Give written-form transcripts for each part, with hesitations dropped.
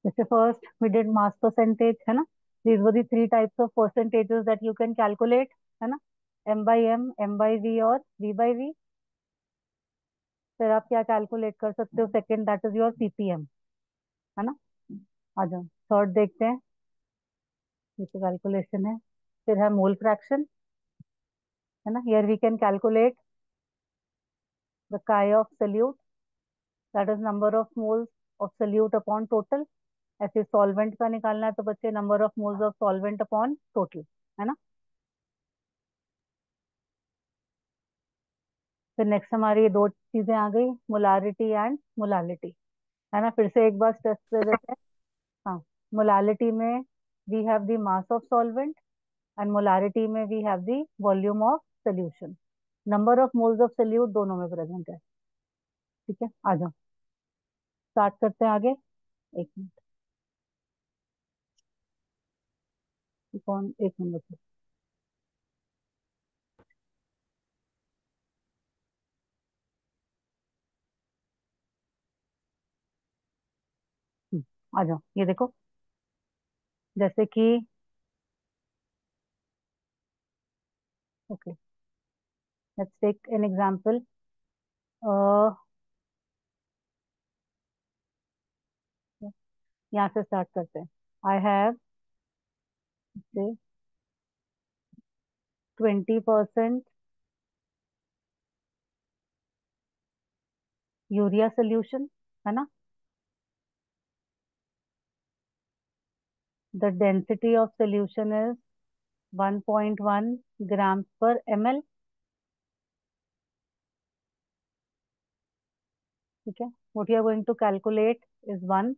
जैसे first we did mass percentage, है ना. These were the three types of percentages that you can calculate, है ना. M by M, M by V और V by V. फिर आप क्या कैलकुलेट कर सकते हो, second that is your PPM, है ना. आ जाओ थर्ड देखते हैं. ये तो कैलकुलेशन है. फिर है मोल फ्रैक्शन, है ना. Here we can calculate the chi of solute, that is number of moles of solute upon total. ऐसे सॉल्वेंट का निकालना है तो बच्चे number of moles of solvent upon total, है ना. फिर नेक्स्ट हमारी दो चीजें आ गई, मोलारिटी एंड मोलालिटी, है ना. फिर से एक बार स्ट्रेस दे देते हैं. हाँ. मोलालिटी में we have the mass of solvent and molarity में we have the volume of solution. Number of moles of solute दोनों में प्रेजेंट है. ठीक है, आ जाओ स्टार्ट करते हैं आगे. एक मिनट. कौन, एक मिनट. आ जाओ ये देखो. जैसे कि okay, let's take an example. यहाँ से स्टार्ट करते हैं. आई हैव 20% यूरिया सोल्यूशन, है ना. The density of solution is 1.1 gram per ml. ठीक है. What you are going to calculate is 1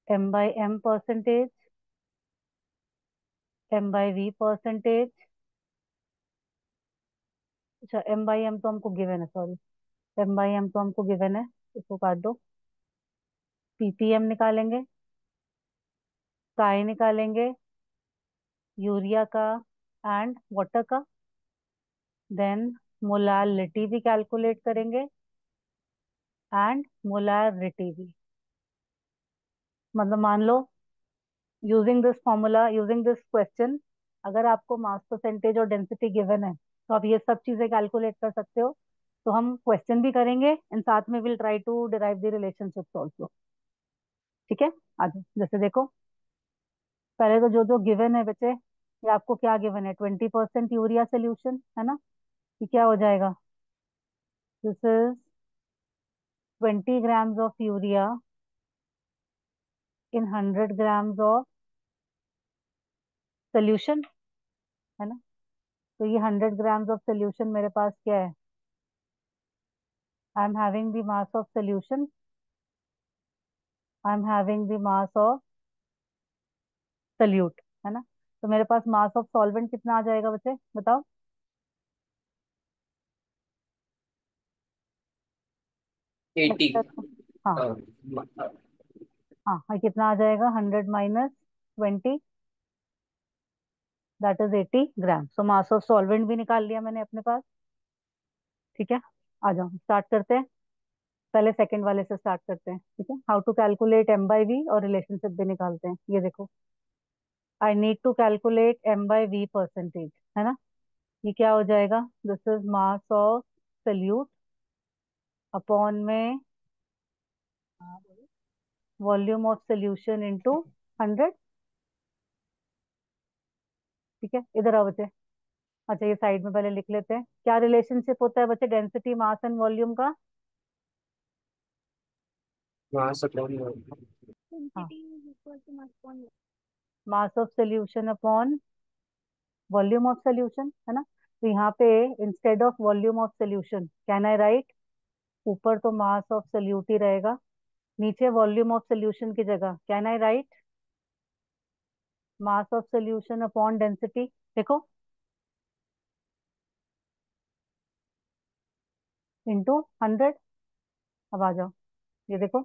m by m percentage, m by v percentage. अच्छा, m by m तो हमको given है, sorry. m by m तो हमको given है, इसको काट दो. ppm निकालेंगे, काय निकालेंगे, यूरिया का एंड वाटर का. देन मोलालिटी भी कैलकुलेट करेंगे एंड मोलारिटी भी. मतलब मान लो, using this formula, using this question, अगर आपको मास परसेंटेज और डेंसिटी गिवन है तो आप ये सब चीजें कैलकुलेट कर सकते हो. तो हम क्वेश्चन भी करेंगे एंड साथ में will try to derive the relationships also. ठीक है. आज जैसे देखो, पहले तो जो जो गिवन है बच्चे, ये आपको क्या गिवन है, 20% यूरिया सोल्यूशन, है ना. ये क्या हो जाएगा, this is 20 grams of urea in 100 grams of solution, है ना. तो ये 100 grams ऑफ सोल्यूशन मेरे पास क्या है, I am having the mass of solution, I am having the mass of solute, है ना. तो मेरे पास मास ऑफ सॉल्वेंट कितना आ जाएगा बच्चे, बताओ. 80। अच्छा तो हाँ. हाँ हाँ, कितना आ जाएगा, 100 - 20, that is 80 gram. So mass of solvent भी निकाल लिया मैंने अपने पास. ठीक है. आ जाओ स्टार्ट करते हैं. पहले सेकंड वाले से स्टार्ट करते हैं. ठीक है, how to calculate m by V और रिलेशनशिप भी निकालते हैं. ये देखो, I need to calculate m by V percentage, है ना. ये क्या हो जाएगा, this is mass of solute upon में वॉल्यूम ऑफ सोल्यूशन इनटू 100. ठीक है, इधर आओ बच्चे. अच्छा, ये साइड में पहले लिख लेते हैं. क्या रिलेशनशिप होता है बच्चे, डेंसिटी मास एंड वॉल्यूम का. वहाँ से कौन है? हाँ, मास of solution upon volume of solution, है ना. तो यहाँ पे instead of volume of solution can I right, ऊपर तो मास ऑफ सोल्यूट ही रहेगा, नीचे वॉल्यूम ऑफ सोल्यूशन की जगह can I right mass of solution upon density. देखो, इंटू 100. अब आ जाओ, ये देखो,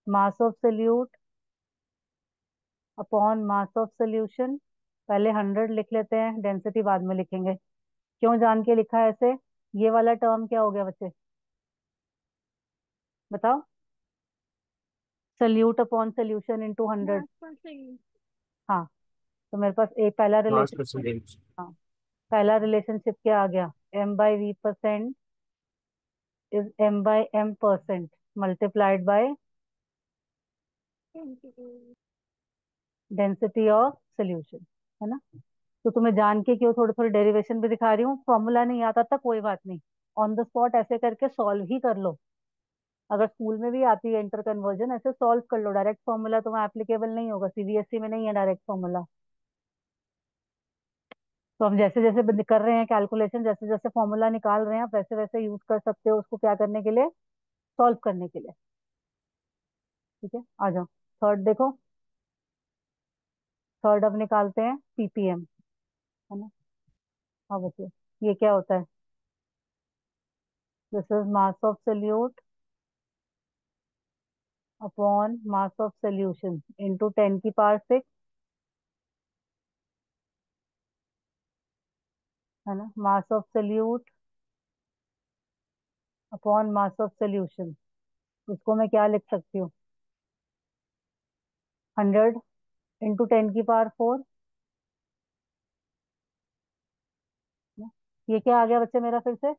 मास of solute upon mass of solution. पहले 100 लिख लेते हैं, डेंसिटी बाद में लिखेंगे. क्यों जान के लिखा है ऐसे, ये वाला टर्म क्या हो गया बच्चे, बताओ। Solute upon solution into 100। मास पर सेकंड। हाँ, तो मेरे पास एक पहला मास रिलेशन। परसेंटेज। हाँ, पहला रिलेशनशिप क्या आ गया, m/v% is m/m% multiplied by density of solution, है ना। तो तुम्हें जान के क्यों थोड़ी थोड़ी डेरिवेशन भी दिखा रही हूँ, फॉर्मूला नहीं आता था कोई बात नहीं, ऑन द स्पॉट ऐसे करके सॉल्व ही कर लो। अगर स्कूल में भी आती है इंटर कन्वर्जन, ऐसे सॉल्व कर लो, डायरेक्ट फॉर्मूला तुम्हें एप्लीकेबल नहीं होगा, सीबीएसई में नहीं है डायरेक्ट फॉर्मूला। तो हम जैसे जैसे कर रहे हैं कैलकुलेशन, जैसे जैसे फॉर्मूला निकाल रहे हैं, आप वैसे वैसे यूज कर सकते हो उसको, क्या करने के लिए, सॉल्व करने के लिए। ठीक है, आ जाओ। थर्ड देखो, थर्ड अब निकालते हैं पीपीएम, है ना। हाँ बच्चे, ये क्या होता है, this is mass of solute upon mass of solution into 10⁶, है ना। मास of solute upon mass of solution, इसको मैं क्या लिख सकती हूँ, 100 इंटू 10⁴। ये क्या आ गया बच्चे मेरा, फिर से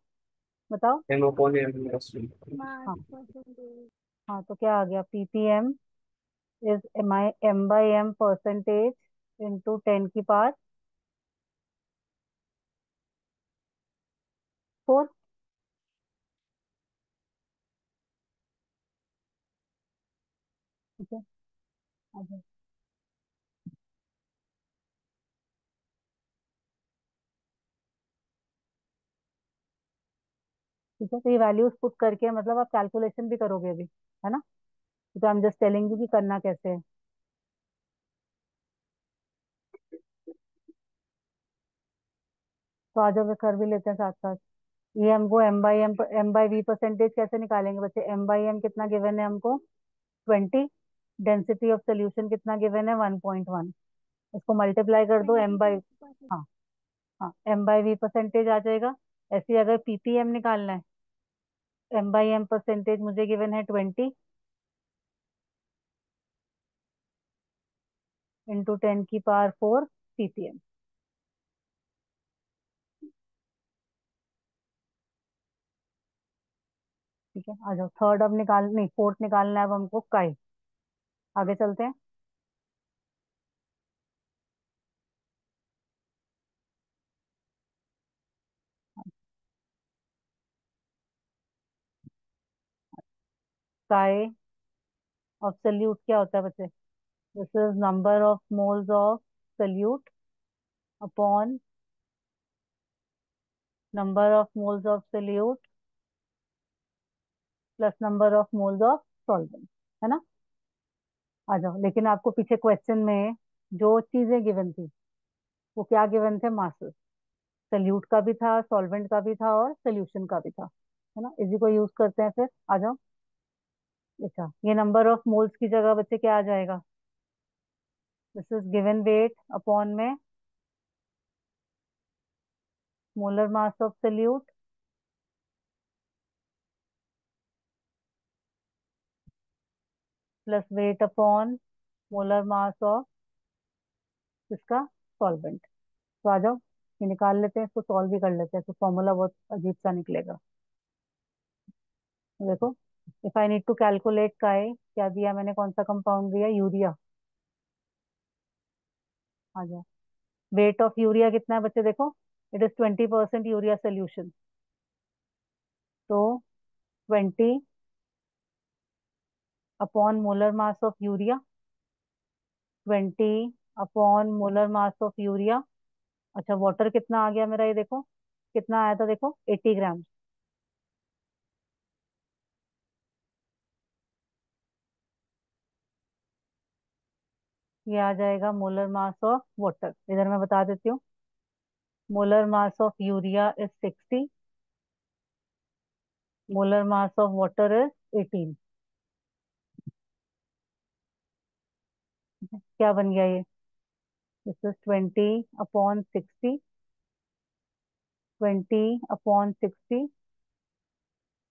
बताओ। M upon M plus one. Mass हाँ, परसेंटेज। हाँ तो क्या आ गया, पीपीएम इज m/m% इंटू 10⁴ ठीक है, आ जाओ। ठीक है, तो ये वैल्यूज पुट करके मतलब आप कैलकुलेशन भी करोगे अभी, है ना। तो I am just telling you कि करना कैसे है। तो आ जाओ, कर भी लेते हैं साथ साथ। ये हमको m/v% कैसे निकालेंगे बच्चे, m/m कितना गिवन है हमको, 20। डेंसिटी ऑफ सोल्यूशन कितना गिवन है, 1.1। इसको मल्टीप्लाई कर दो m बाई, 20%। हाँ, हाँ m/v% आ जाएगा। ऐसे ही अगर पीपीएम निकालना है, m/m% मुझे गिवन है 20 इंटू 10⁴ पीपीएम। ठीक है, आ जाओ। थर्ड अब निकाल, नहीं फोर्थ निकालना है अब हमको, काई। आगे चलते हैं। काई ऑफ सोल्यूट क्या होता है बच्चे, this is number of moles of solute upon number of moles of solute plus number of moles of solvent, है ना। आ जाओ, लेकिन आपको पीछे क्वेश्चन में जो चीजें गिवन थी वो क्या गिवन थे, मासेस। सोल्यूट का भी था, सॉल्वेंट का भी था, और सोल्यूशन का भी था, है ना। इसी को यूज करते हैं फिर, आ जाओ। अच्छा, ये नंबर ऑफ मोल्स की जगह बच्चे क्या आ जाएगा, this is given weight upon में molar mass of solute plus weight upon molar mass of इसका सॉल्वेंट। तो आ जाओ, ये निकाल लेते हैं, इसको सॉल्व भी कर लेते हैं, तो फॉर्मूला बहुत अजीब सा निकलेगा। देखो, if I need to calculate काय, क्या दिया मैंने, कौन सा कंपाउंड दिया, यूरिया। आ जाओ, वेट ऑफ यूरिया कितना है बच्चे, देखो इट इज 20% यूरिया सोल्यूशन, तो 20 upon molar mass of urea, 20 upon molar mass of urea. अच्छा, वाटर कितना आ गया मेरा, ये देखो कितना आया था, देखो 80 ग्राम। ये आ जाएगा मोलर मास ऑफ वाटर, इधर मैं बता देती हूँ, molar mass of urea is 60, molar mass of water is 18। क्या बन गया ये, दिस इज 20 अपॉन 60 20/60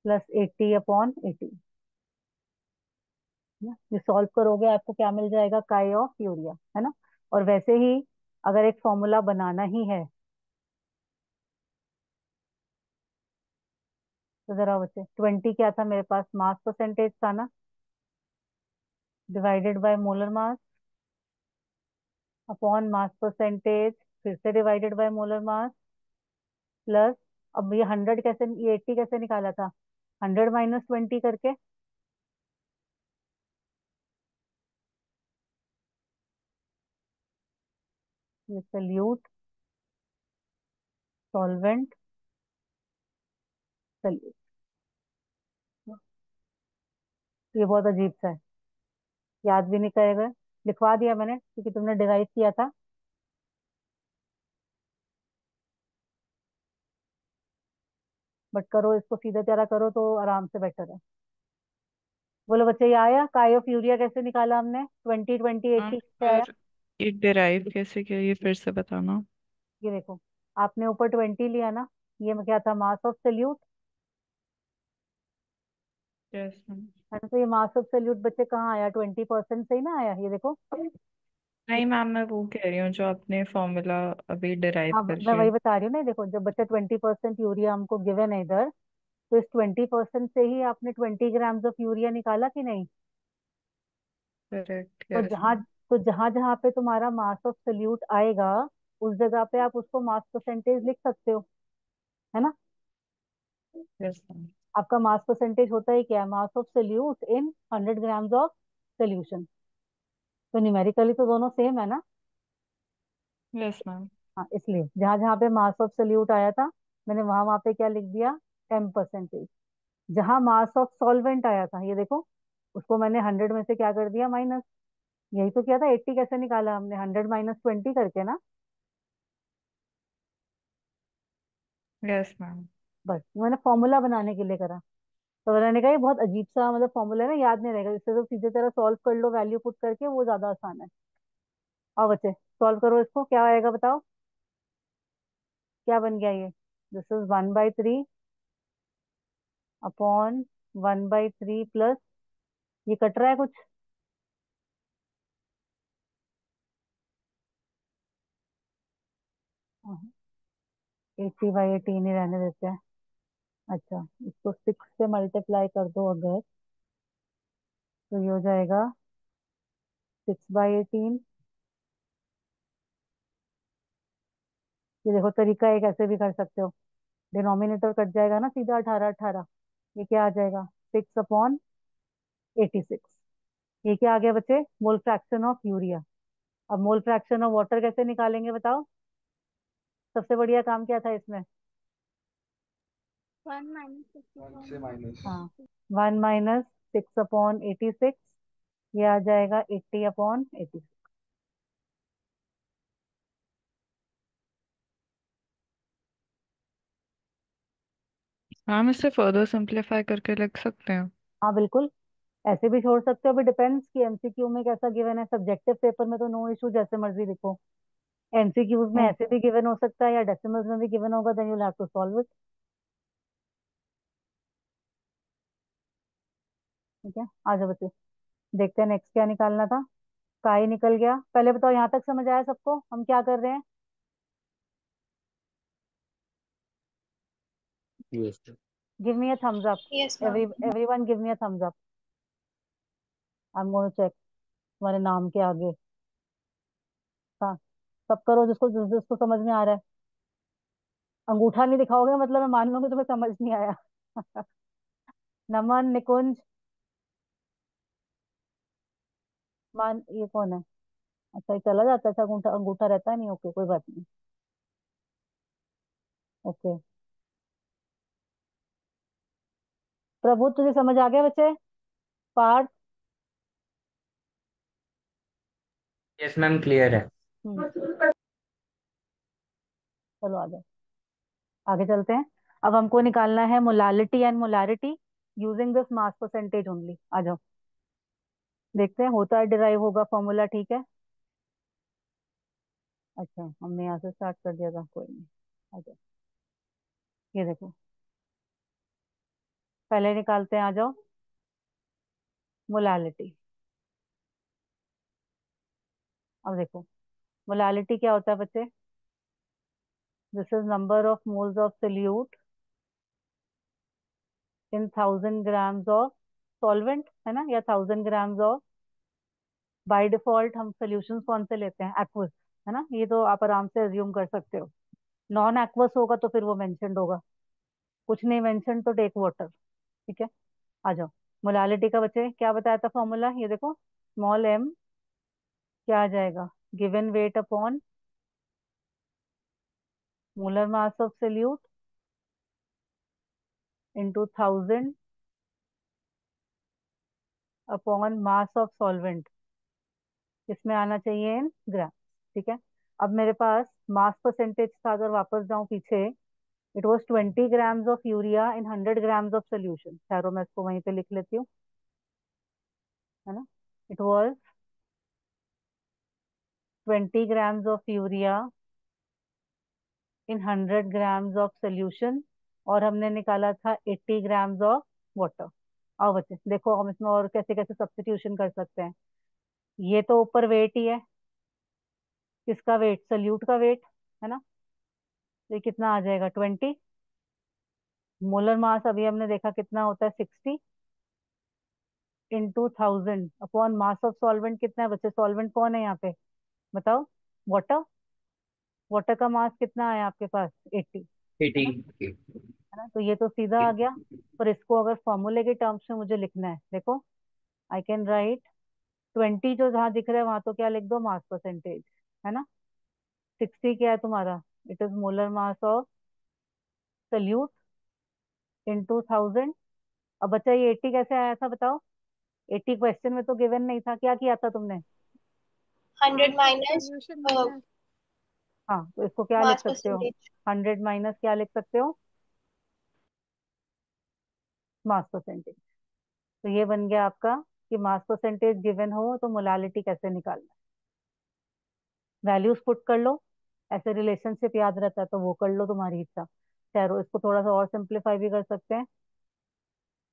+80/80। ये सॉल्व करोगे आपको क्या मिल जाएगा, काई ऑफ यूरिया, है ना। और वैसे ही अगर एक फॉर्मूला बनाना ही है तो जरा बच्चे, 20 क्या था मेरे पास, मास परसेंटेज था ना, divided by molar mass upon mass percentage, फिर से divided by molar mass, plus, अब ये 100 कैसे, ये 80 कैसे निकाला था, 100 - 20 करके, ये सल्यूट, सॉल्वेंट, सल्यूट। ये बहुत अजीब सा है, याद भी नहीं करेगा, लिखवा दिया मैंने क्योंकि तुमने डिराइव किया था। बट करो इसको सीधा तेरा करो तो आराम से बेटर है। बोलो बच्चे, ये आया, काई ऑफ यूरिया कैसे निकाला हमने, 20/20 हाँ 80 से आया। फिर ये डिराइव कैसे किया, ये फिर से बताना। ये देखो, आपने ऊपर 20 लिया ना, ये में क्या था, mass of solute, yes ma'am. है ना। तो ये मास ऑफ सल्यूट बच्चे कहाँ आया, 20% से ही ना आया, ये देखो। नहीं मैम, मैं वो कह रही हूँ जो आपने फॉर्मूला अभी डिराइव हाँ, मैं करके। वही बता रही हूँ ना, देखो जब बच्चा 20% यूरिया हमको गिवन है इधर, तो इस 20% से ही आपने 20 ग्राम्स ऑफ यूरिया निकाला कि नहीं। करेक्ट, तो यस जहाँ मैम। तो जहाँ जहाँ पे तुम्हारा मास ऑफ सल्यूट आएगा, उस जगह पे आप उसको मास परसेंटेज लिख सकते हो, है ना। Yes ma'am. आपका मास परसेंटेज होता ही क्या है, mass of solute in 100 grams of solution. तो न्यूमेरिकली तो दोनों सेम है ना। Yes ma'am. हाँ, इसलिए जहां जहां पे मास ऑफ सल्यूट आया था, मैंने वहां वहां पे क्या लिख दिया, M%। जहां मास ऑफ सॉल्वेंट आया था, ये देखो, उसको मैंने 100 में से क्या कर दिया, माइनस। यही तो किया था, 80 कैसे निकाला हमने, 100 - 20 करके ना। Yes ma'am. बस मैंने फॉर्मूला बनाने के लिए करा। तो मैंने कहा ये बहुत अजीब सा मतलब फॉर्मूला है ना, याद नहीं रहेगा, इससे तो सीधे तरह सॉल्व कर लो, वैल्यू पुट करके, वो ज्यादा आसान है। आओ बच्चे, सॉल्व करो इसको, क्या आएगा बताओ, क्या बन गया ये, दिस इज 1/3 अपॉन 1/3 प्लस, ये कट रहा है कुछ, 80/18 ही रहने देते हैं। अच्छा, इसको 6 से मल्टीप्लाई कर दो अगर, तो ये हो जाएगा 6/18। ये देखो, तरीका एक ऐसे भी कर सकते हो, डिनोमिनेटर कट जाएगा ना सीधा, 18/18, ये क्या आ जाएगा, 6/86। ये क्या आ गया बच्चे, मोल फ्रैक्शन ऑफ यूरिया। अब मोल फ्रैक्शन ऑफ वाटर कैसे निकालेंगे बताओ, सबसे बढ़िया काम क्या था इसमें। 1 से माइनस। हाँ, 1 - 6/86, ये आ जाएगा 80/86। मैम इससे फर्दर सिंपलीफाई करके लिख सकते हैं। हाँ बिल्कुल, ऐसे भी छोड़ सकते हो, अभी डिपेंड्स कि एमसीक्यू में कैसा गिवन है, सब्जेक्टिव पेपर में तो नो इशू, जैसे मर्जी लिखो। एमसीक्यूज में ऐसे भी गिवन हो सकता है या डेसिमल्स में भी गिवन होगा, then you have to solve it. ठीक है, आ जाओ बच्चे, देखते हैं नेक्स्ट क्या निकालना था। काई निकल गया, पहले बताओ यहाँ तक समझ आया सबको, हम क्या कर रहे हैं। Yes. Give me a thumbs up, Yes, ma'am. Everyone give me a thumbs up, I am going to check तुम्हारे नाम के आगे। हाँ, सब करो जिसको जिसको समझ में आ रहा है। अंगूठा नहीं दिखाओगे मतलब मैं मान लूंगी तुम्हें समझ नहीं आया। नमन, निकुंज, मान, ये कौन है, अच्छा ये चला जाता है, अच्छा अंगूठा अंगूठा रहता है नहीं, ओके कोई बात नहीं। ओके, प्रभु तुझे समझ आ गया बच्चे, पार्थ। यस मैम, क्लियर है। हम्म, चलो आ जाओ, आगे चलते हैं। अब हमको निकालना है molality and molarity using this mass percentage only, आ जाओ, देखते हैं होता है, डिराइव होगा फॉर्मूला, ठीक है। अच्छा, हमने यहाँ से स्टार्ट कर दिया था, कोई नहीं, आ जाओ। ये देखो, पहले निकालते हैं, आ जाओ। मोलालिटी। अब देखो, मोलालिटी क्या होता है बच्चे? This is number of moles of solute in 1000 grams of solvent, है ना, या 1000 ग्राम्स ऑफ। बाय डिफॉल्ट हम सोल्यूशन कौन से लेते हैं? एक्वस, है ना, ये तो आप आराम से अज्यूम कर सकते हो। नॉन एक्वस होगा तो फिर वो मेंशन्ड होगा, कुछ नहीं मेंशन तो टेक वाटर। ठीक है, आ जाओ। मोलालिटी का बच्चे क्या बताया था फॉर्मूला? ये देखो, स्मॉल एम क्या आ जाएगा? Given weight upon molar mass of solute into 1000 upon mass of solvent. इसमें आना चाहिए इन ग्राम। ठीक है, अब मेरे पास मास परसेंटेज था, अगर वापस जाऊं पीछे, it was 20 grams of urea in 100 grams of solution. ठहरो, मैं इसको वहीं पे लिख लेती हूँ, है ना। It was 20 grams of urea in 100 grams of solution, और हमने निकाला था 80 ग्राम्स ऑफ वाटर। आओ बच्चे देखो, हम इसमें और कैसे कैसे सब्स्टिट्यूशन कर सकते हैं। ये तो ऊपर वेट ही है, किसका वेट? सोल्यूट का वेट, है ना। तो ये कितना आ जाएगा? 20। मोलर मास अभी हमने देखा कितना होता है, 60 into 1000 upon mass of solvent. कितना है बच्चे? सॉल्वेंट कौन है यहाँ पे? बताओ। वाटर। वाटर का मास कितना है आपके पास? 80, है 80। ना। है ना, तो ये तो सीधा आ गया। पर इसको अगर फॉर्मूले के टर्म्स में मुझे लिखना है, देखो, आई कैन राइट 20 जो जहाँ दिख रहा है वहां तो क्या लिख दो? मास परसेंटेज, है ना। 60 क्या है तुम्हारा? It is molar mass of solute into 1000। अब बच्चा ये 80 कैसे आया था बताओ? 80 क्वेश्चन में तो गिवन नहीं था, क्या किया था तुमने? 100 माइनस हाँ, तो इसको क्या लिख मास सकते हो? परसेंटेज। 100 माइनस क्या लिख सकते हो? Mass percentage. तो ये बन गया आपका कि मास परसेंटेज गिवन हो तो मोलालिटी कैसे निकालना है। वैल्यूज पुट कर लो, ऐसे रिलेशनशिप याद रहता है तो वो कर लो, तुम्हारी इच्छा। ठहरो, इसको थोड़ा सा और सिंप्लीफाई भी कर सकते हैं।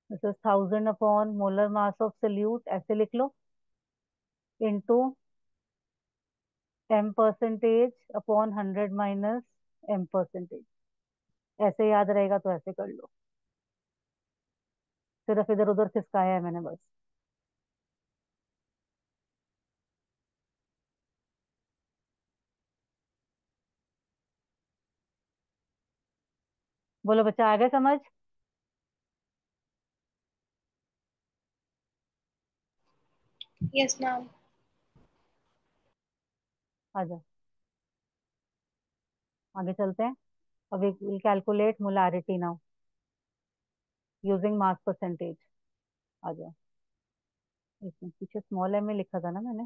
This is 1000 upon molar mass of solute, ऐसे लिख लो, into M percentage upon 100 minus M percentage. ऐसे याद रहेगा तो ऐसे कर लो, सिर्फ इधर उधर खिसकाया है मैंने बस। बोलो बच्चा, आ गया समझ? Yes ma'am. आ जाओ, आगे चलते हैं। अब will calculate molarity now using mass percentage. आ जाओ, इसमें पीछे स्मॉल एम में लिखा था ना मैंने।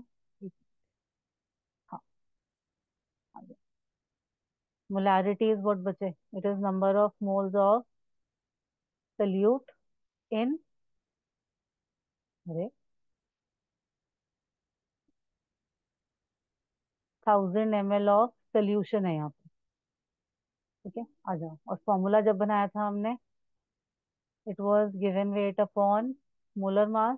हाँ, आ जाओ। मोलारिटी इज व्हाट बचे? It is number of moles of solute इन, अरे, 1000 ml ऑफ सोल्यूशन है यहाँ पे। ठीक है, आ जाओ। और फॉर्मूला जब बनाया था हमने, it was given weight upon molar mass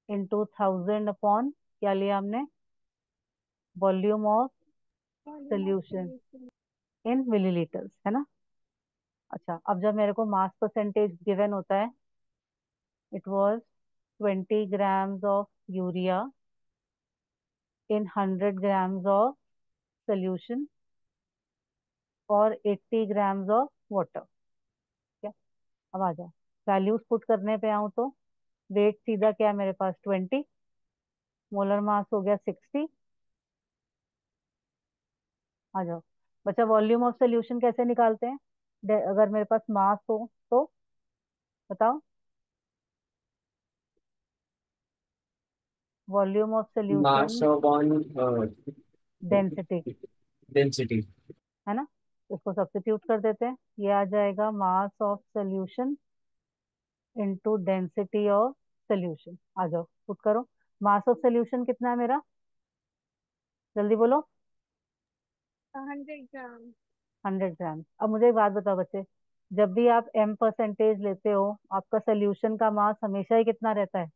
into 1000 upon क्या लिया हमने? Volume of solution in millilitres, है ना। अच्छा, अब जब मेरे को मास परसेंटेज गिवन होता है, it was 20 grams of urea in 100 grams of solution और 80 ग्राम्स ऑफ वाटर। ठीक है, अब आ जाओ, वैल्यूज पुट करने पे आऊं तो वेट सीधा क्या है मेरे पास? 20, मोलर मास हो गया 60। आ जाओ बच्चा, वॉल्यूम ऑफ सोल्यूशन कैसे निकालते हैं? अगर मेरे पास मास हो तो बताओ। Volume of mass solution upon density, density. है ना। इसको सब्स्टिट्यूट कर देते हैं, ये आ जाएगा mass of solution into density of solution. आ जाओ पुट करो। मास ऑफ सोल्यूशन कितना है मेरा? जल्दी बोलो। 100 ग्राम। 100 ग्राम। अब मुझे एक बात बताओ बच्चे, जब भी आप m परसेंटेज लेते हो, आपका सोल्यूशन का मास हमेशा ही कितना रहता है?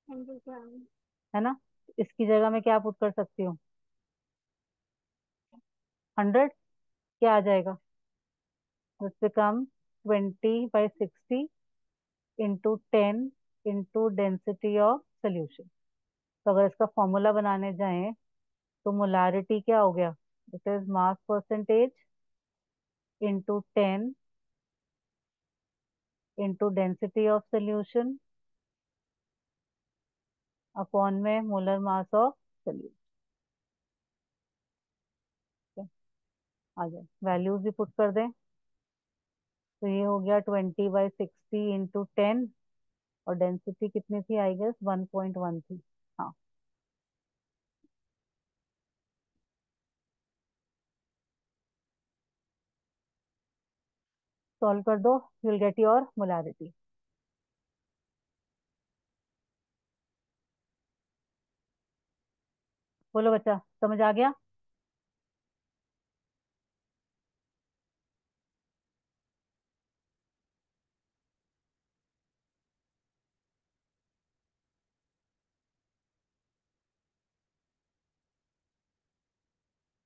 100 ग्राम। है ना? इसकी जगह मैं क्या पुट कर सकती हूँ? 100। क्या आ जाएगा? उससे कम 20/60 into 10 into density of solution. तो अगर इसका फॉर्मूला बनाने जाएं तो मोलारिटी क्या हो गया? It is mass percentage into 10 into density of solution upon में मोलर मास ऑफ सोल्यूशन। आ जाए, वैल्यूज भी पुट कर दें। तो ये हो गया 20/60 इंटू 10, और डेंसिटी कितनी थी? आई गेस 1.1 थी। हाँ, सॉल्व कर दो, you will get your molarity. बोलो बच्चा, समझ आ गया?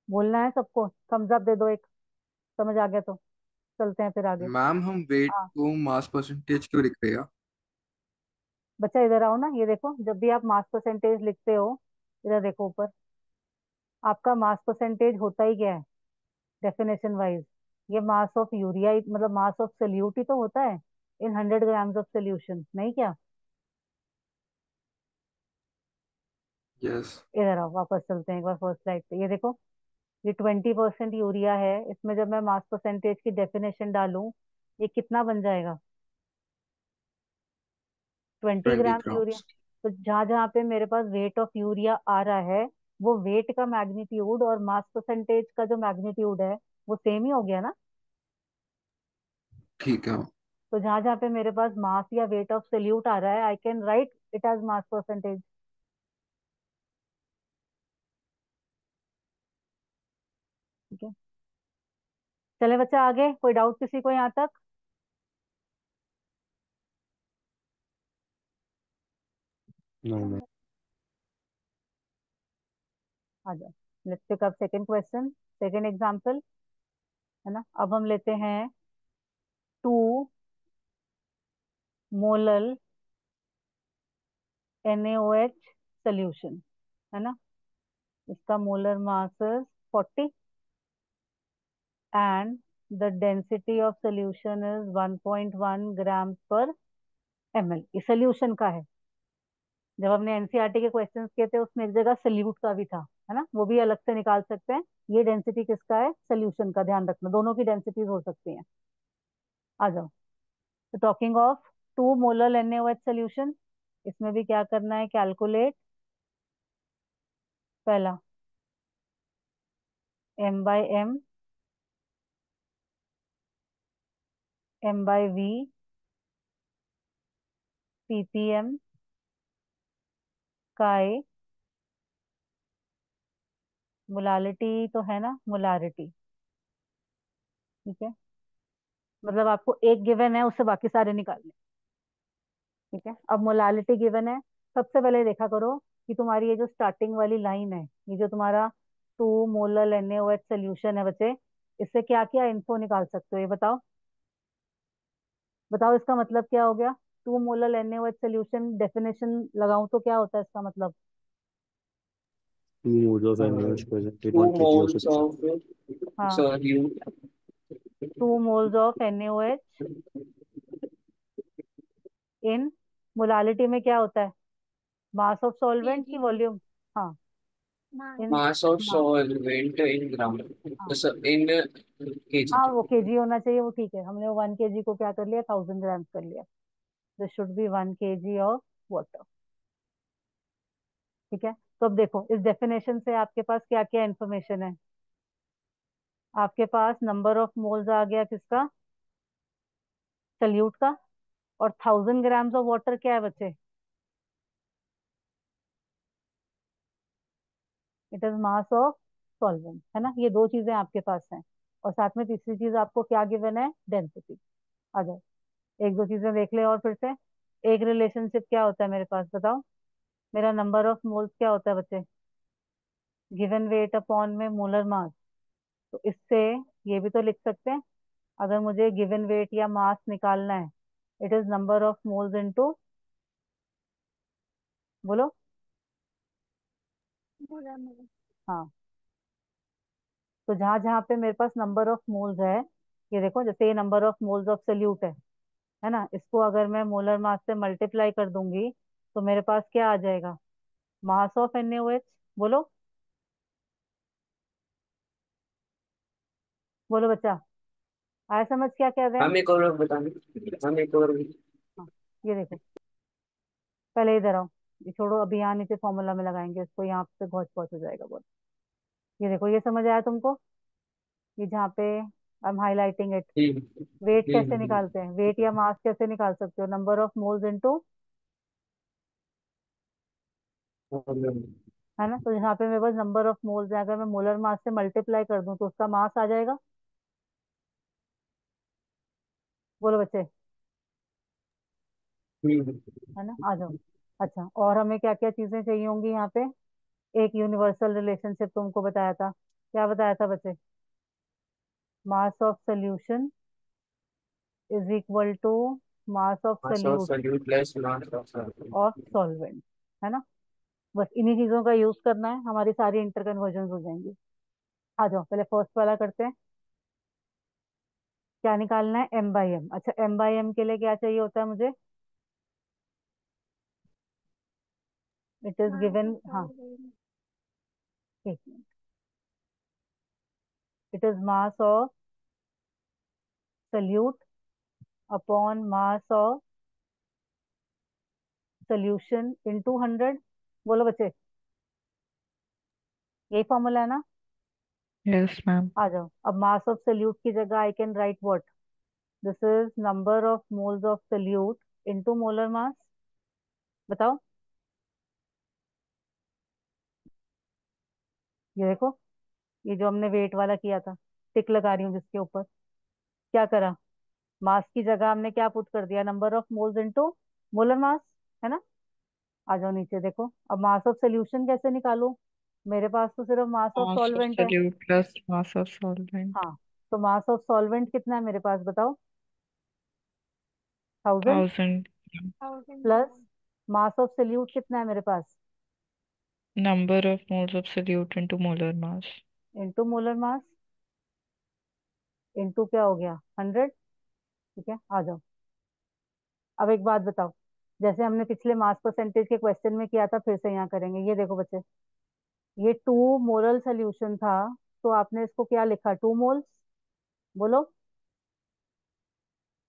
बोलना है सबको, थम्स अप दे दो एक, समझ आ गया तो चलते हैं फिर आगे। मैम हम वेट हाँ को मास परसेंटेज क्यों लिख रहे हैं? बच्चा इधर आओ ना, ये देखो, जब भी आप मास परसेंटेज लिखते हो, इधर देखो ऊपर, आपका मास परसेंटेज होता ही क्या है डेफिनेशन वाइज? ये मास ऑफ यूरिया, मतलब मास ऑफ सोल्यूट ही तो होता है इन 100 ग्राम्स ऑफ सोल्यूशन, नहीं क्या? यस। इधर आओ, वापस चलते हैं एक बार फर्स्ट स्लाइड पे। ये देखो, ये 20% यूरिया है, इसमें जब मैं मास परसेंटेज की डेफिनेशन डालूं, ये कितना बन जाएगा? 20 20 ग्राम यूरिया। ग्राम्स तो जहां जहां पे मेरे पास वेट ऑफ यूरिया आ रहा है, वो वेट का मैग्नीट्यूड और मास परसेंटेज का जो मैग्नीट्यूड है, वो सेम ही हो गया ना? ठीक है। तो जहां जहां पे मेरे पास मास या वेट ऑफ सोल्यूट आ रहा है, I can write it as mass percentage. ठीक है, चले बच्चा आगे, कोई डाउट किसी को यहाँ तक? No ma'am. आ जाओ, let's pick up second question, second example. है ना? अब हम लेते हैं 2 मोलल NaOH सोल्यूशन। है ना? इसका molar mass 40 and the density of solution is 1.1 gram per ml। ये सोल्यूशन का है। जब हमने एनसीईआरटी के क्वेश्चंस किए थे, उसमें एक जगह सोल्यूट का भी था, है ना? वो भी अलग से निकाल सकते हैं। ये डेंसिटी किसका है? सोल्यूशन का। ध्यान रखना, दोनों की डेंसिटीज हो सकती हैं। आ जाओ, तो talking of 2 molar NaOH solution, इसमें भी क्या करना है? कैलकुलेट पहला m/m, m/v, ppm का मोलालिटी तो है ना, मोलारिटी। ठीक है, मतलब आपको एक गिवन है, उससे बाकी सारे निकालने। ठीक है, अब मोलालिटी गिवन है। सबसे पहले देखा करो कि तुम्हारी ये जो स्टार्टिंग वाली लाइन है, ये जो तुम्हारा 2 मोलर NaOH सोल्यूशन है बच्चे, इससे क्या क्या इन्फो निकाल सकते हो? ये बताओ, बताओ इसका मतलब क्या हो गया? 2 मोलर NaOH सोल्यूशन डेफिनेशन लगाऊं तो क्या होता है इसका मतलब? 2 moles of NaOH present in 1 Two kg of moles solution. of हाँ, solute 2 moles of NaOH in, molality में क्या होता है? मास ऑफ सॉल्वेंट की केजी। वॉल्यूम? हाँ, मास। इन mass of mass. solvent in gram. हाँ So in हाँ, kg. वो केजी होना चाहिए, वो ठीक है। हमने 1 kg को क्या कर लिया? 1000 ग्राम कर लिया। This should be 1 kg of water. ठीक है, तो अब देखो, इस डेफिनेशन से आपके पास क्या क्या इंफॉर्मेशन है? आपके पास नंबर ऑफ मोल्स आ गया किसका? सल्यूट का। और 1000 ग्राम्स ऑफ वाटर क्या है बच्चे? It is mass of solvent, है ना। ये दो चीजें आपके पास हैं, और साथ में तीसरी चीज आपको क्या गिवन है, डेंसिटी। आ जाओ, एक दो चीजें देख ले और फिर से। एक रिलेशनशिप क्या होता है मेरे पास, बताओ। मेरा नंबर ऑफ मोल्स क्या होता है बच्चे, गिवन वेट अपॉन में मोलर मास। तो इससे ये भी तो लिख सकते हैं, अगर मुझे गिवन वेट या मास निकालना है, it is number of moles into, बोलो। Molar molar. हाँ, तो जहां जहां पे मेरे पास नंबर ऑफ मोल्स है, ये देखो, जैसे ये number of moles of solute है ना, इसको अगर मैं मोलर मास से मल्टीप्लाई कर दूंगी तो मेरे पास क्या आ जाएगा, मास ऑफ NaOH। बोलो, बोलो बच्चा, आया समझ क्या कह रहे हैं। हम एक और बताएंगे। हम एक और हाँ, ये देखो, पहले इधर आओ, ये छोड़ो, अभी यहाँ नीचे फॉर्मूला में लगाएंगे इसको, यहाँ पे बहुत पहुंच हो जाएगा बहुत। ये देखो, ये समझ आया तुमको, ये जहाँ पे आई एम हाईलाइटिंग इट। ठीक वेट कैसे ठीक। निकालते हैं, वेट या मास कैसे निकाल सकते हो, नंबर ऑफ मोल्स इनटू, है ना। तो यहाँ पे मेरे पास नंबर ऑफ मोल्स है, अगर मैं मोलर मास से मल्टीप्लाई कर दूं तो उसका मास आ जाएगा। बोलो बच्चे, है ना, आ जाओ। अच्छा, और हमें क्या क्या चीजें चाहिए होंगी यहाँ पे, एक यूनिवर्सल रिलेशनशिप तुमको बताया था, क्या बताया था बच्चे, mass of solution is equal to mass of mass of solute solute plus mass of solvent. Of solvent, है ना। बस इन्हीं चीजों का यूज करना है, हमारी सारी इंटर कन्वर्जन हो जाएंगी। आ जाओ, पहले फर्स्ट वाला करते हैं। क्या निकालना है, M/M। अच्छा, M/M के लिए क्या चाहिए होता है मुझे, it is mass given, of हाँ, सॉल्वेंट। एक minute, it is mass of solute upon mass of solution into 100। बोलो बच्चे, यही फॉर्मूला है ना। Yes ma'am. आ जाओ, अब मास ऑफ सोल्यूट की जगह आई can right what, this is number of moles of solute into molar mass. बताओ, ये देखो, ये जो हमने वेट वाला किया था, टिक लगा रही हूँ जिसके ऊपर, क्या करा, मास की जगह हमने क्या पुट कर दिया, number of moles into molar mass, है ना। आ जाओ नीचे देखो, अब मास ऑफ सोल्यूशन कैसे निकालूं, मेरे पास तो सिर्फ mass of mass of solvent है। Solute plus mass of solvent. हाँ, तो मास ऑफ सॉल्वेंट कितना है मेरे पास, बताओ, 1000, 1000 thousand plus gram. Mass of solute कितना है मेरे पास, number of moles of solute into molar mass। Into molar mass, into क्या हो गया, 100। ठीक है, आ जाओ। अब एक बात बताओ, जैसे हमने पिछले मास परसेंटेज के क्वेश्चन में किया था, फिर से यहाँ करेंगे। ये देखो बच्चे, ये 2 मोलर सोल्यूशन था, तो आपने इसको क्या लिखा, 2 मोल्स। बोलो,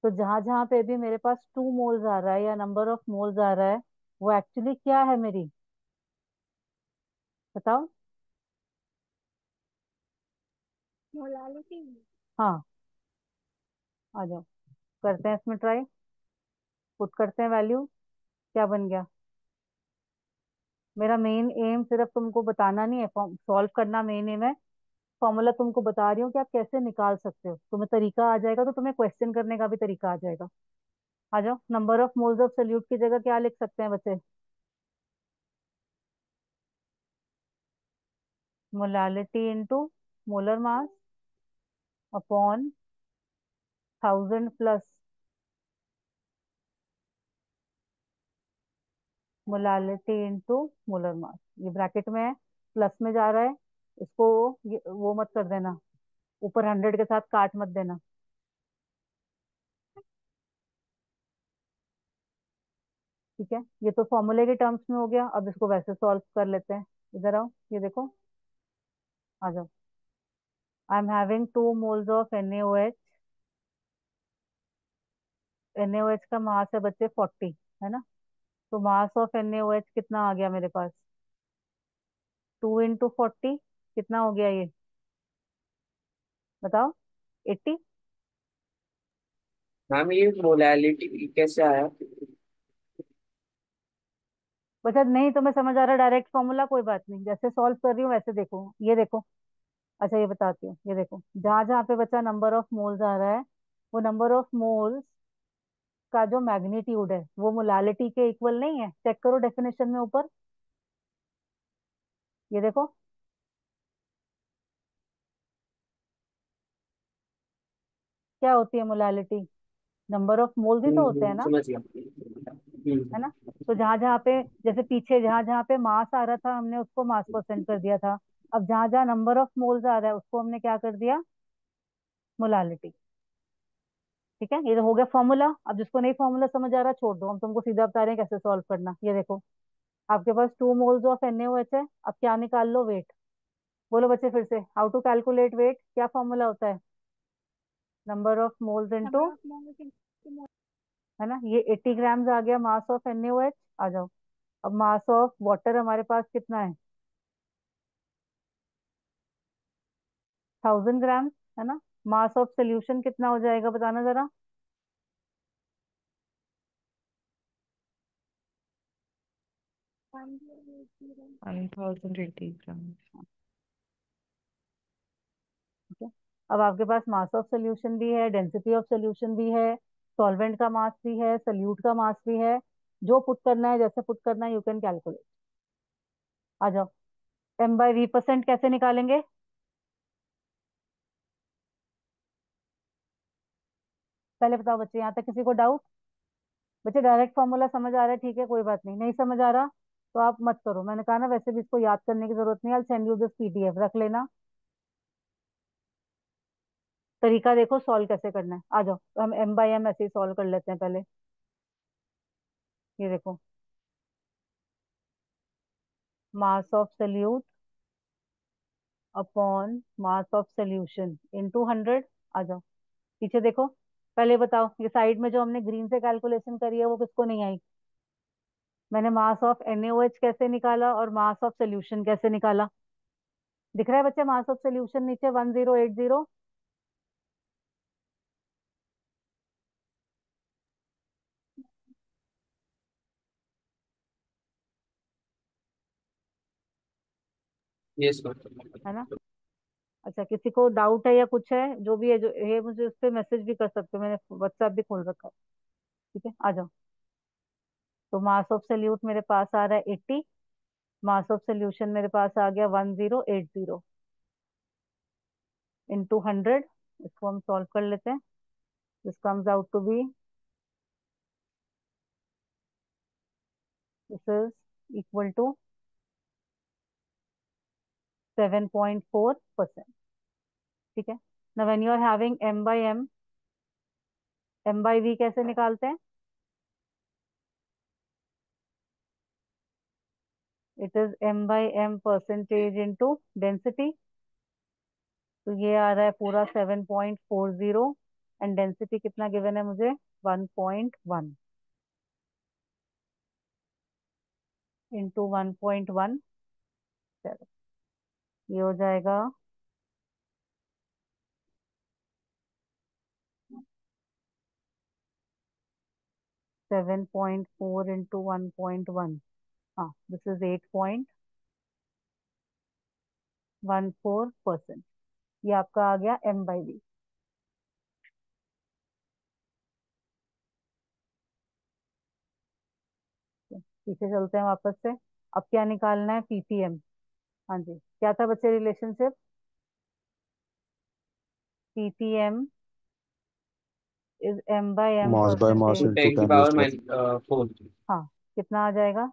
तो जहां जहां पे भी मेरे पास 2 मोल्स आ रहा है या नंबर ऑफ मोल्स आ रहा है, वो एक्चुअली क्या है मेरी, बताओ। मोलालिटी। हाँ, आ जाओ, करते हैं इसमें ट्राई, पुट करते हैं वैल्यू, क्या बन गया। मेरा मेन एम सिर्फ तुमको बताना नहीं है, सॉल्व करना मेन एम है। फॉर्मूला तुमको बता रही हूँ कि आप कैसे निकाल सकते हो, तुम्हें तरीका आ जाएगा तो तुम्हें क्वेश्चन करने का भी तरीका आ जाएगा। आ जाओ, number of moles of solute की जगह क्या लिख सकते हैं बच्चे, molality into molar mass upon 1000 plus molality into molar mass. ये ब्रैकेट में है, प्लस में जा रहा है, इसको वो मत कर देना, ऊपर 100 के साथ काट मत देना। ठीक है, ये तो फॉर्मूले के टर्म्स में हो गया, अब इसको वैसे सॉल्व कर लेते हैं। इधर आओ, ये देखो, आ जाओ। I am having 2 moles of NaOH। NaOH का मास है बच्चे 40, है ना। तो मास ऑफ NaOH कितना आ गया मेरे पास, 2 × 40, कितना हो गया ये, बताओ, 80। मैम ये मोलालिटी कैसे आया? बच्चा नहीं तुम्हें समझ आ रहा डायरेक्ट फॉर्मूला, कोई बात नहीं, जैसे सॉल्व कर रही हूँ वैसे देखो, ये देखो, अच्छा ये बताती हूँ, ये देखो जहां जहां पे बच्चा नंबर ऑफ मोल्स आ रहा है, वो नंबर ऑफ मोल्स का जो मैग्नीट्यूड है वो मोलालिटी के इक्वल नहीं है। चेक करो डेफिनेशन में ऊपर, ये देखो। क्या होती है मोलालिटी? नंबर ऑफ मोल्स ही तो होते हैं ना, समझ गया। है ना। तो जहां जहां पे, जैसे पीछे जहां जहां पे मास आ रहा था हमने उसको मास परसेंट कर दिया था। अब जहां जहां नंबर ऑफ मोल्स आ रहा है उसको हमने क्या कर दिया? मोलालिटी। ठीक है, ये तो हो गया फॉर्मूला। अब जिसको नहीं फॉर्मूला समझ आ रहा छोड़ दो, हम तुमको सीधा बता रहे हैं कैसे सॉल्व करना। ये देखो, आपके पास 2 मोल्स ऑफ NaOH है। अब क्या निकाल लो? वेट। बोलो बच्चे फिर से, हाउ टू कैलकुलेट वेट? क्या फॉर्मूला होता है? Number of moles into, Number of moles into mole. है ना। ये 80 ग्राम्स आ गया मास ऑफ NaOH। आ जाओ। अब मास ऑफ वाटर हमारे पास कितना है? 1000 ग्राम्स, है ना। मास ऑफ सोल्यूशन कितना हो जाएगा बताना जरा? 1080. 1080 ग्राम। ठीक है। अब आपके पास मास ऑफ सोल्यूशन भी है, डेंसिटी ऑफ सोल्यूशन भी है, सॉल्वेंट का मास भी है, सोल्यूट का मास भी है। जो पुट करना है, जैसे पुट करना है, यू कैन कैलकुलेट। आ जाओ। M/V% कैसे निकालेंगे? पहले बताओ बच्चे, यहाँ तक किसी को डाउट? बच्चे डायरेक्ट फॉर्मूला समझ आ रहा है? ठीक है, कोई बात नहीं। नहीं समझ आ रहा तो आप मत करो, मैंने कहा ना, वैसे भी इसको याद करने की जरूरत नहीं है। सेंड यू दिस PDF, रख लेना। तरीका देखो सॉल्व कैसे करना है। आ जाओ, तो हम M/M ऐसे ही सॉल्व कर लेते हैं पहले। ये देखो, मास of solute upon mass of solution into 100। आ जाओ पीछे देखो। पहले बताओ, ये साइड में जो हमने ग्रीन से कैलकुलेशन करी है वो किसको नहीं आई? मैंने मास ऑफ NaOH कैसे निकाला और मास ऑफ सोल्यूशन कैसे निकाला? दिख रहा है बच्चे? मास ऑफ सोल्यूशन नीचे 1080। यस है मैम। ना। अच्छा, किसी को डाउट है या कुछ है? जो भी है, जो है मुझे उस पर मैसेज भी कर सकते हो, मैंने WhatsApp भी खोल रखा है। ठीक है, आ जाओ। तो मास ऑफ सोल्यूट मेरे पास आ रहा है 80, मास ऑफ सोल्यूशन मेरे पास आ गया 1080 इंटू 100। इसको हम सॉल्व कर लेते हैं। This comes out to be, this is equal to 7.4%। ठीक है। ना when you are having M/M, M/V कैसे निकालते हैं? It is M/M percentage into density. तो ये आ रहा है पूरा 7.40, एंड डेंसिटी कितना गिवन है मुझे? 1.1 इंटू 1.17। ये हो जाएगा 7.4 इंटू 1.1। हाँ, दिस इज 8.14%। ये आपका आ गया M/V। पीछे चलते हैं वापस से। अब क्या निकालना है? PPM। हाँ जी, क्या था बच्चे relationship? PPM is M/M Mass by mass percentage. into 10 की 10 पावर raised to माइन 4। हाँ, कितना आ जाएगा?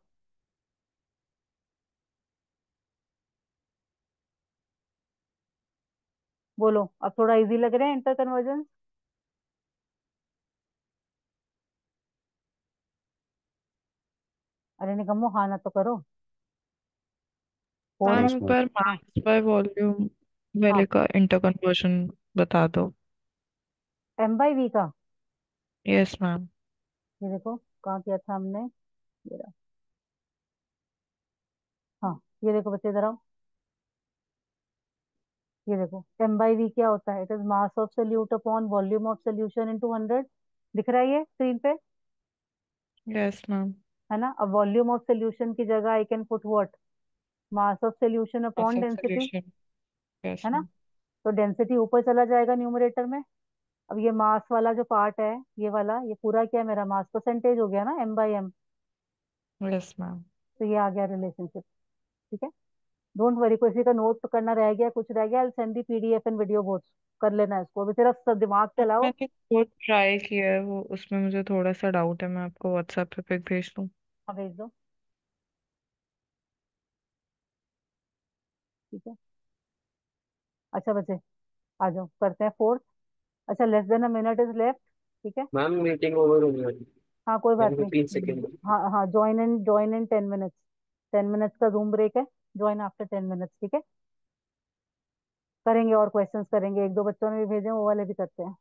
बोलो, अब थोड़ा इजी लग रहे हैं इंटर कन्वर्जन? अरे निकम्मो, हाँ ना तो करो। हो रहे मैम yes हैं। एक ma'am. बार हाँ मास बाय वॉल्यूम वाले हाँ। का इंटर कन्वर्जन बता दो। M/V का, यस मैम। ये देखो कहाँ किया था हमने। ये रहा। हाँ, ये देखो बच्चे इधर आओ। ये देखो M/V क्या होता है? It is mass of solute upon volume of solution into 100। दिख रहा है ये स्क्रीन पे? Yes ma'am. है ना। अब वॉल्यूम ऑफ सोल्यूशन की जगह I can put what? Mass of solution mass upon of density. Solution. Yes है ना। मैम। तो डेंसिटी ऊपर चला जाएगा न्यूमरेटर में। अब ये मास वाला जो पार्ट है, ये वाला, ये पूरा क्या है मेरा, मास परसेंटेज हो गया ना, M/M। Yes ma'am. तो ये आ गया रिलेशनशिप। ठीक है, डोंट वरी, किसी का नोट करना रह गया, कुछ रह गया, send the PDF and video both. कर लेना इसको, अभी सिर्फ सब दिमाग चलाओ। मैंने कोड ट्राई किया है, वो उसमें मुझे थोड़ा सा डाउट है, मैं आपको व्हाट्सएप पे पिक भेज दूँ? हाँ भेज दो। ठीक है, अच्छा बच्चे, आ जाओ करते हैं फोर्थ। अच्छा, less than a minute is left. ठीक है, मैम मीटिंग ओवर हो गई। हाँ कोई बात मेरे को नहीं। 3 सेकेंड। हाँ हाँ, ज्वाइन इन 10 मिनट्स। 10 मिनट्स का रूम ब्रेक है। ज्वाइन आफ्टर 10 मिनट्स, ठीक है। करेंगे और क्वेश्चंस करेंगे, एक दो बच्चों ने भी भेजे हैं, वो वाले भी करते हैं।